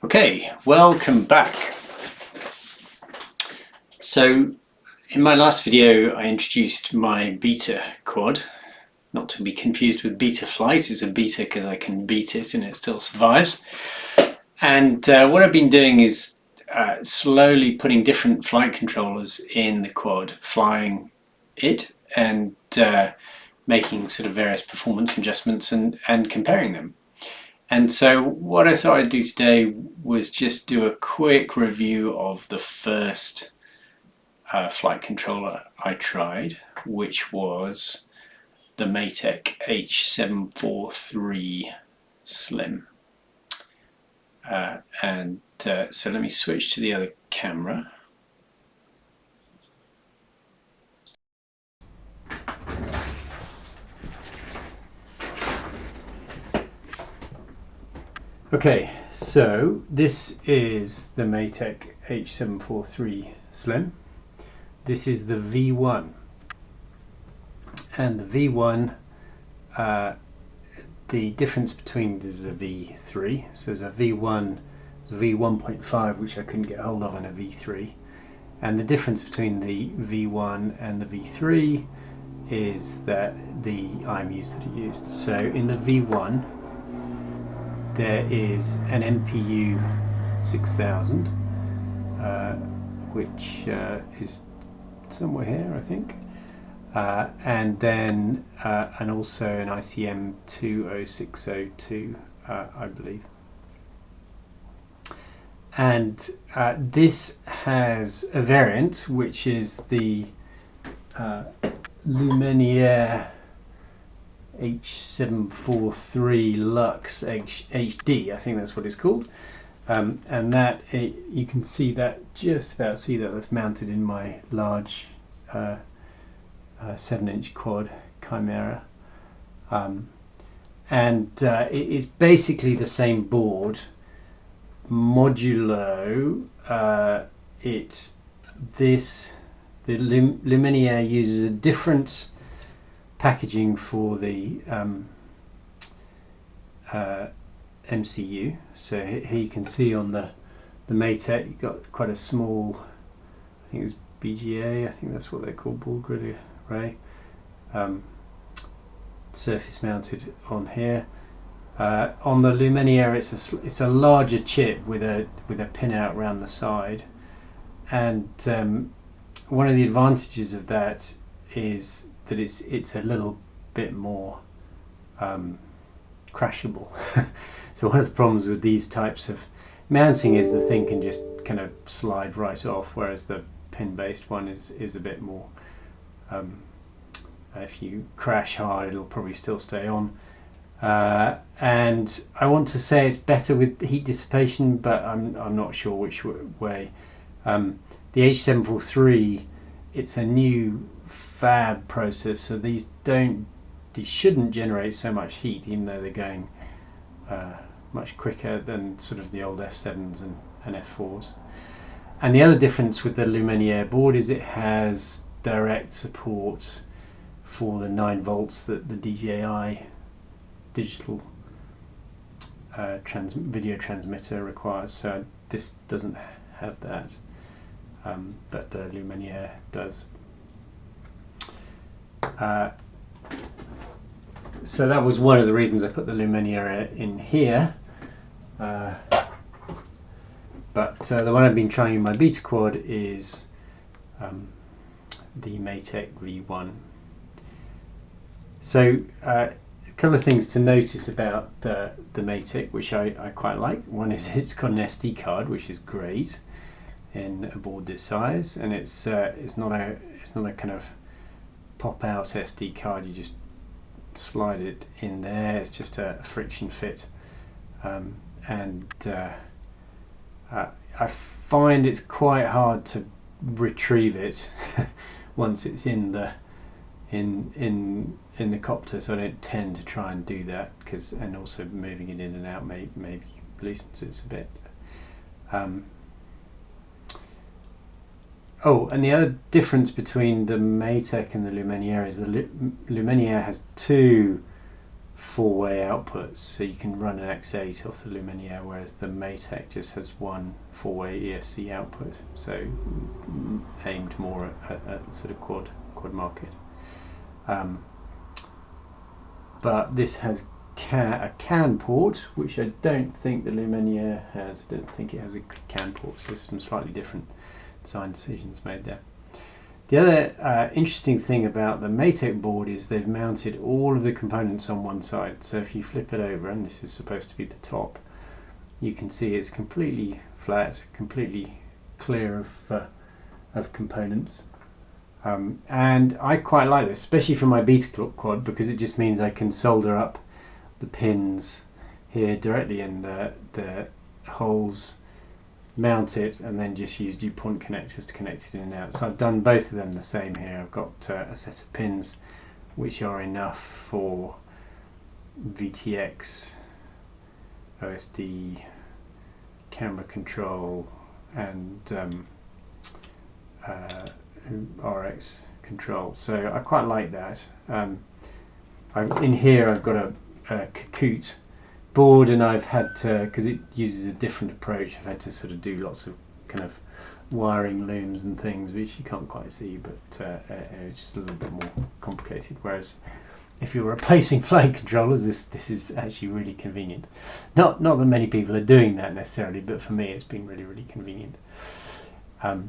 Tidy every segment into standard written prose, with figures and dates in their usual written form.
Okay, welcome back. So in my last video I introduced my beta quad, not to be confused with beta flight. It's a beta because I can beat it and it still survives. And what I've been doing is slowly putting different flight controllers in the quad, flying it and making sort of various performance adjustments and comparing them. And so what I thought I'd do today was just do a quick review of the first flight controller I tried, which was the Matek H743 Slim. So let me switch to the other camera. Okay, so this is the Matek H743 Slim. This is the V1, and the V1, the difference between this is a V3, so there's a V1, there's a V1.5 which I couldn't get hold of, and a V3, and the difference between the V1 and the V3 is that the IMUs that it used. So in the V1 there is an MPU 6000, which is somewhere here, I think, and then and also an ICM 20602, I believe. And this has a variant which is the Luminaire H743 Lux HD, I think that's what it's called, and that you can see that, just about see that, that's mounted in my large 7-inch quad Chimera, and it is basically the same board modulo. The Luminaire uses a different packaging for the MCU. So here you can see on the Matek you've got quite a small, I think it's BGA, I think that's what they're called, ball grid array, surface mounted on here. On the Luminaire it's a larger chip with a pin out around the side, and one of the advantages of that is that it's a little bit more crashable. So one of the problems with these types of mounting is the thing can just kind of slide right off, whereas the pin-based one is a bit more, if you crash hard it'll probably still stay on. And I want to say it's better with heat dissipation, but I'm not sure which way. The H743, it's a new fab process, so these shouldn't generate so much heat, even though they're going much quicker than sort of the old F7s and F4s. And the other difference with the Luminaire board is it has direct support for the 9 volts that the DJI digital video transmitter requires. So this doesn't have that, but the Luminaire does. So that was one of the reasons I put the Luminaire in here, but the one I've been trying in my beta quad is the Matek V1. So a couple of things to notice about the Matek, which I quite like. One is it's got an SD card, which is great in a board this size, and it's not a kind of pop out SD card. You just slide it in there. It's just a friction fit, and I find it's quite hard to retrieve it once it's in the copter, so I don't tend to try and do that, and also moving it in and out maybe loosens it a bit. Oh, and the other difference between the Matek and the Luminaire is the Luminaire has 2 four-way outputs, so you can run an X8 off the Luminaire, whereas the Matek just has one four-way ESC output, so aimed more at sort of quad market. But this has a CAN port, which I don't think the Luminaire has. I don't think it has a CAN port, so there's some slightly different design decisions made there. The other interesting thing about the Matek board is they've mounted all of the components on one side. So if you flip it over, and this is supposed to be the top, you can see it's completely flat, completely clear of components. And I quite like this, especially for my beta clock quad, because it just means I can solder up the pins here directly in the holes, mount it, and then just use DuPont connectors to connect it in and out. So I've done both of them the same here. I've got a set of pins which are enough for VTX, OSD, camera control, and RX control. So I quite like that. In here I've got a cocoot board, and I've had to, because it uses a different approach, I've had to sort of do lots of kind of wiring looms and things which you can't quite see, but it's just a little bit more complicated. Whereas if you're replacing flight controllers, this is actually really convenient. Not that many people are doing that necessarily, but for me it's been really, really convenient. I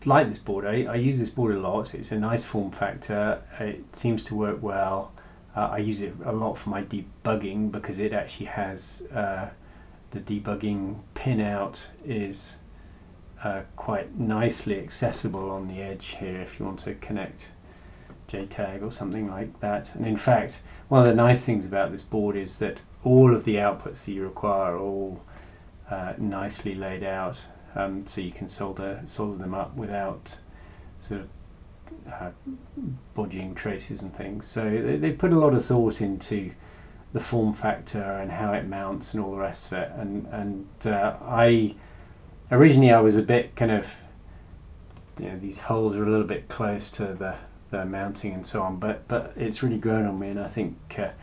like this board. I use this board a lot. It's a nice form factor. It seems to work well. I use it a lot for my debugging, because it actually has the debugging pinout is quite nicely accessible on the edge here if you want to connect JTAG or something like that. And in fact, one of the nice things about this board is that all of the outputs that you require are all nicely laid out. So you can solder them up without sort of bodging traces and things. So they put a lot of thought into the form factor and how it mounts and all the rest of it. And I originally was a bit kind of, these holes are a little bit close to the mounting and so on. But it's really grown on me, and I think that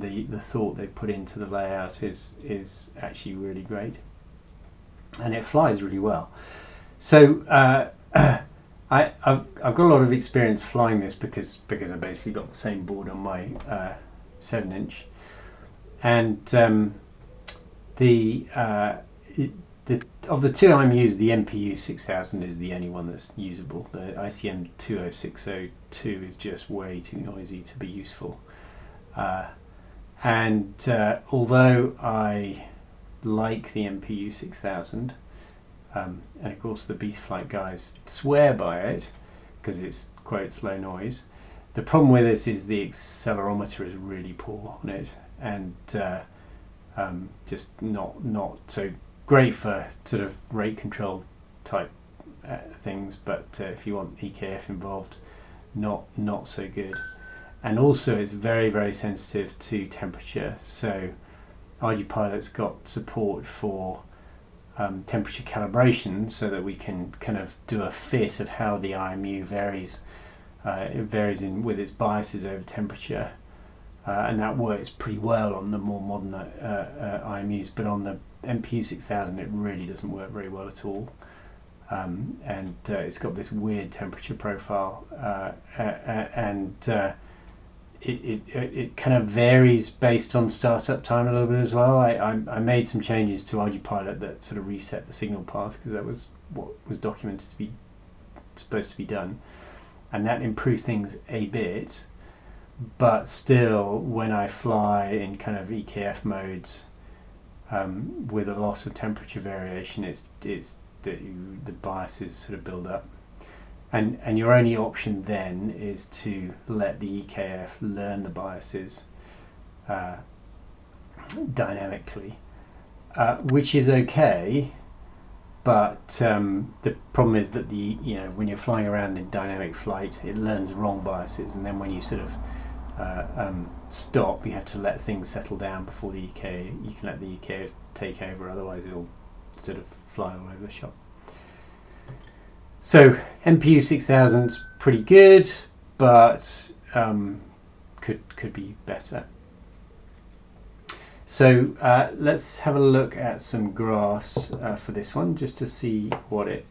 the thought they put into the layout is actually really great. And it flies really well. So I've got a lot of experience flying this because I basically got the same board on my 7-inch, and of the two I'm using, the MPU 6000 is the only one that's usable. The ICM 20602 is just way too noisy to be useful. And although I like the MPU 6000, and of course the Betaflight guys swear by it because it's quotes low noise, the problem with it is the accelerometer is really poor on it, and just not so great for sort of rate control type things, but if you want EKF involved, not so good. And also it's very, very sensitive to temperature, so RGPilot's got support for temperature calibration, so that we can kind of do a fit of how the IMU varies. It varies with its biases over temperature, and that works pretty well on the more modern IMUs, but on the MPU 6000 it really doesn't work very well at all. And it's got this weird temperature profile, and it kind of varies based on startup time a little bit as well. I made some changes to RGPilot that sort of reset the signal path, because that was what was documented to be supposed to be done, and that improved things a bit. But still, when I fly in kind of EKF modes with a lot of temperature variation, it's the biases sort of build up. And your only option then is to let the EKF learn the biases dynamically, which is okay, but the problem is that when you're flying around in dynamic flight, it learns the wrong biases, and then when you sort of stop, you have to let things settle down before you can let the EKF take over, otherwise it'll sort of fly all over the shop. So MPU 6000's pretty good, but could be better. So let's have a look at some graphs for this one, just to see what it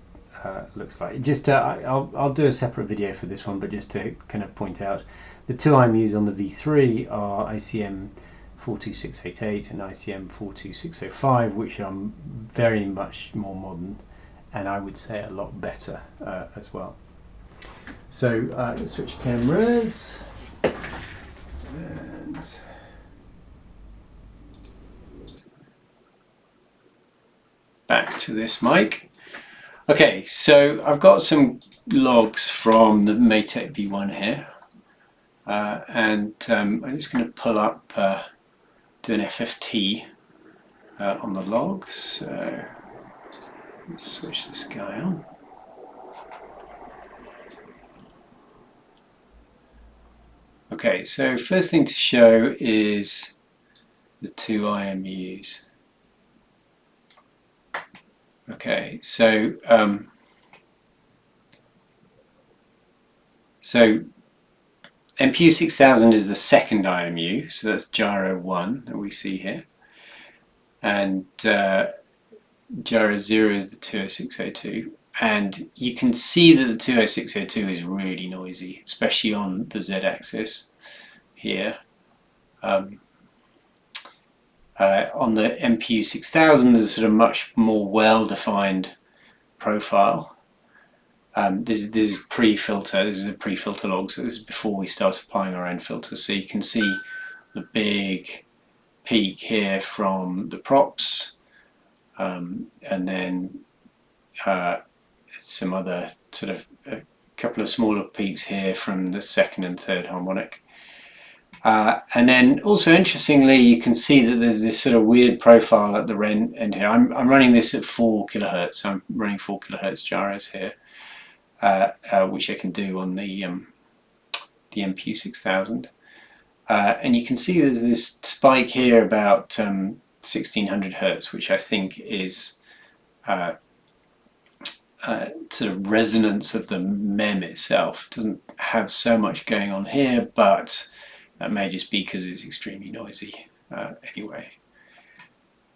looks like. Just I'll do a separate video for this one, but just to kind of point out, the two IMUs on the V3 are ICM 42688 and ICM 42605, which are very much more modern, and I would say a lot better as well. So let's switch cameras. And back to this mic. Okay, so I've got some logs from the Matek V1 here, and I'm just going to pull up, do an FFT on the logs. So let's switch this guy on. Okay, so first thing to show is the two IMUs. Okay, so MPU 6000 is the second IMU, so that's gyro 1 that we see here, and gyro 0 is the 20602, and you can see that the 20602 is really noisy, especially on the Z-axis here. On the MPU 6000 there's sort of much more well-defined profile. This is pre-filter, this is a pre-filter log, so this is before we start applying our own filters. So you can see the big peak here from the props, and then some other sort of a couple of smaller peaks here from the second and third harmonic. And then also interestingly, you can see that there's this sort of weird profile at the end here. I'm running this at 4 kilohertz, so I'm running 4 kilohertz gyros here, which I can do on the MPU 6000. And you can see there's this spike here about 1600 hertz, which I think is sort of resonance of the MEM itself. It doesn't have so much going on here, but that may just be because it's extremely noisy anyway.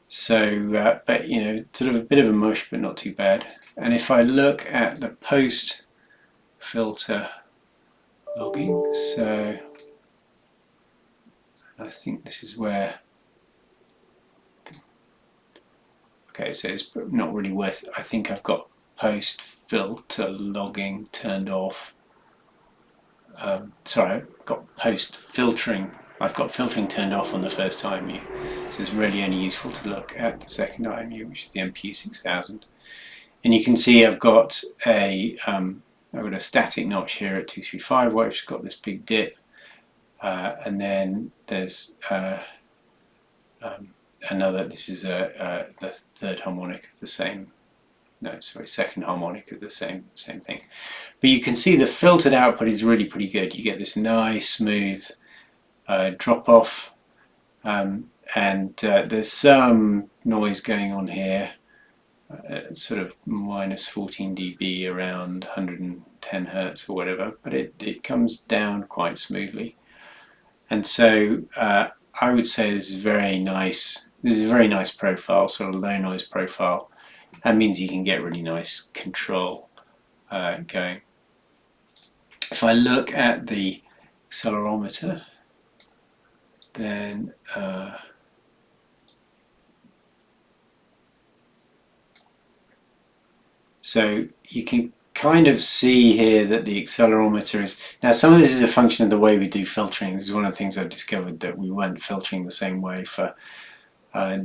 So, but you know, sort of a bit of a mush, but not too bad. And if I look at the post-filter logging, so I think this is where, okay, so it's not really worth it. I think I've got post-filter logging turned off. Sorry, I've got post-filtering. I've got filtering turned off on the first IMU, so it's really only useful to look at the second IMU, which is the MPU 6000. And you can see I've got a static notch here at 235, where it's got this big dip, and then there's another. This is the third harmonic of the same. No, sorry, second harmonic of the same thing. But you can see the filtered output is really pretty good. You get this nice smooth drop off, and there's some noise going on here, sort of minus 14 dB around 110 hertz or whatever, but it comes down quite smoothly. And so I would say this is very nice. This is a very nice profile, sort of low noise profile. That means you can get really nice control going. If I look at the accelerometer, then so you can kind of see here that the accelerometer is, now some of this is a function of the way we do filtering. This is one of the things I've discovered, that we weren't filtering the same way for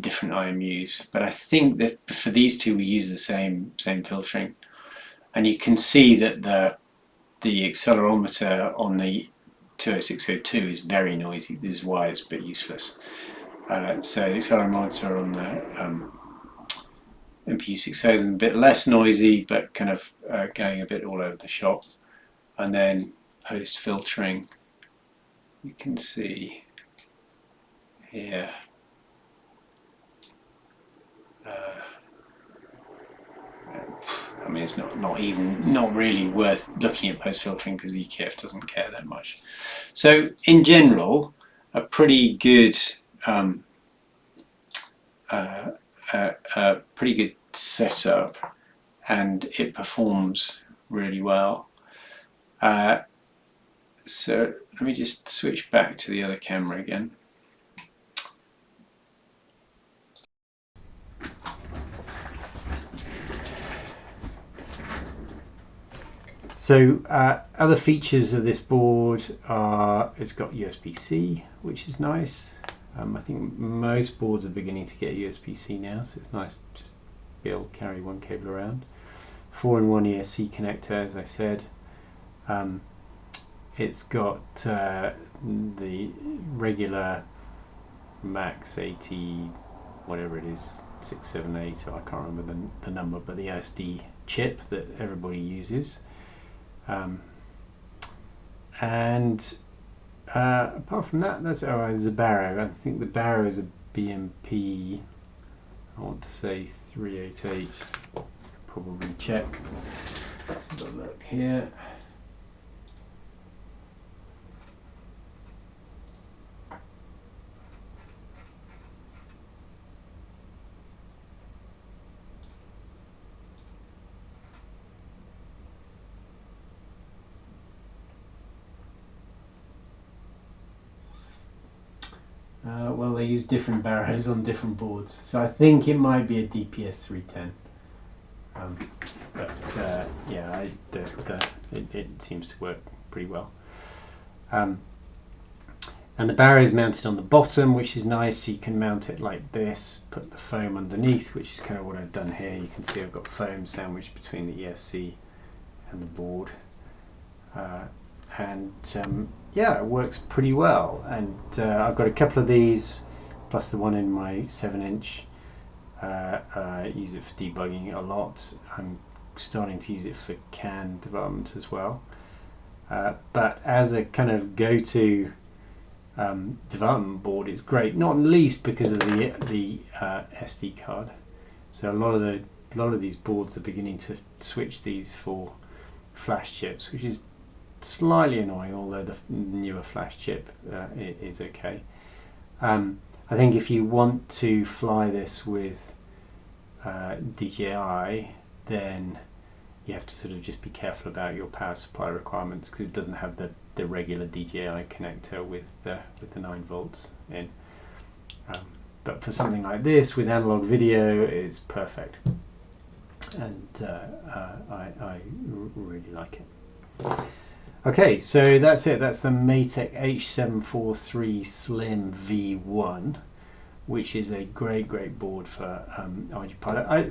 different IMUs, but I think that for these two we use the same filtering, and you can see that the accelerometer on the 20602 is very noisy. This is why it's a bit useless. So the accelerometer on the MPU 6000 is a bit less noisy, but kind of going a bit all over the shop. And then post filtering, you can see here. I mean, it's not really worth looking at post filtering because the EKF doesn't care that much. So in general, a pretty good setup, and it performs really well. So let me just switch back to the other camera again. So other features of this board are it's got USB-C, which is nice. I think most boards are beginning to get USB-C now, so it's nice to just be able to carry one cable around. 4-in-1 ESC connector, as I said. It's got the regular Max 80, whatever it is, 678, I can't remember the number, but the SD chip that everybody uses. Apart from that, that's there's a Barrow. I think the Barrow is a BMP, I want to say 388. Probably check. Let's have a look here. Well, they use different Barrows on different boards, so I think it might be a DPS 310. Yeah, it seems to work pretty well. And the Barrow is mounted on the bottom, which is nice. So you can mount it like this, put the foam underneath, which is kind of what I've done here. You can see I've got foam sandwiched between the ESC and the board. Yeah, it works pretty well, and I've got a couple of these plus the one in my 7-inch. I use it for debugging a lot. I'm starting to use it for CAN development as well, but as a kind of go-to development board, it's great, not least because of the SD card. So a lot of these boards are beginning to switch these for flash chips, which is slightly annoying, although the newer flash chip is okay. I think if you want to fly this with DJI, then you have to sort of just be careful about your power supply requirements, because it doesn't have the regular DJI connector with the 9 volts in. But for something like this with analog video, it's perfect, and I really like it. Okay, so that's it. That's the Matek H743 Slim V1, which is a great board for RG Pilot. I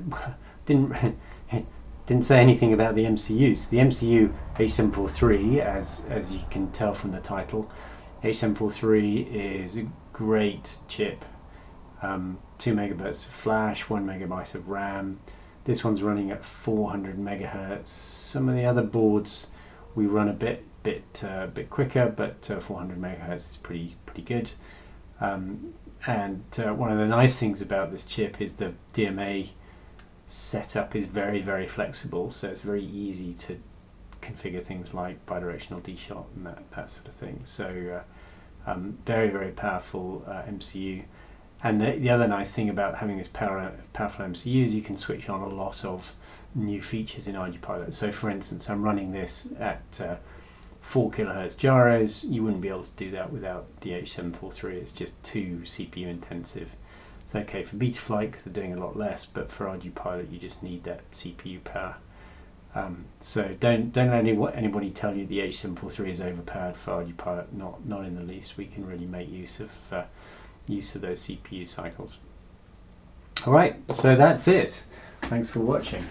didn't say anything about the MCUs. The MCU H743, as you can tell from the title, H743 is a great chip. 2 megabytes of flash, 1 megabyte of RAM. This one's running at 400 megahertz. Some of the other boards we run a bit quicker, but 400 megahertz is pretty good. And one of the nice things about this chip is the DMA setup is very flexible, so it's very easy to configure things like bidirectional D-shot and that sort of thing. So very powerful MCU. And the other nice thing about having this powerful MCU is you can switch on a lot of new features in RG Pilot. So for instance, I'm running this at 4 kilohertz gyros. You wouldn't be able to do that without the H743. It's just too CPU intensive. It's okay for Betaflight because they're doing a lot less, but for RG Pilot you just need that CPU power. So don't let anybody tell you the H743 is overpowered for RG Pilot. Not in the least. We can really make use of those CPU cycles. Alright, so that's it. Thanks for watching.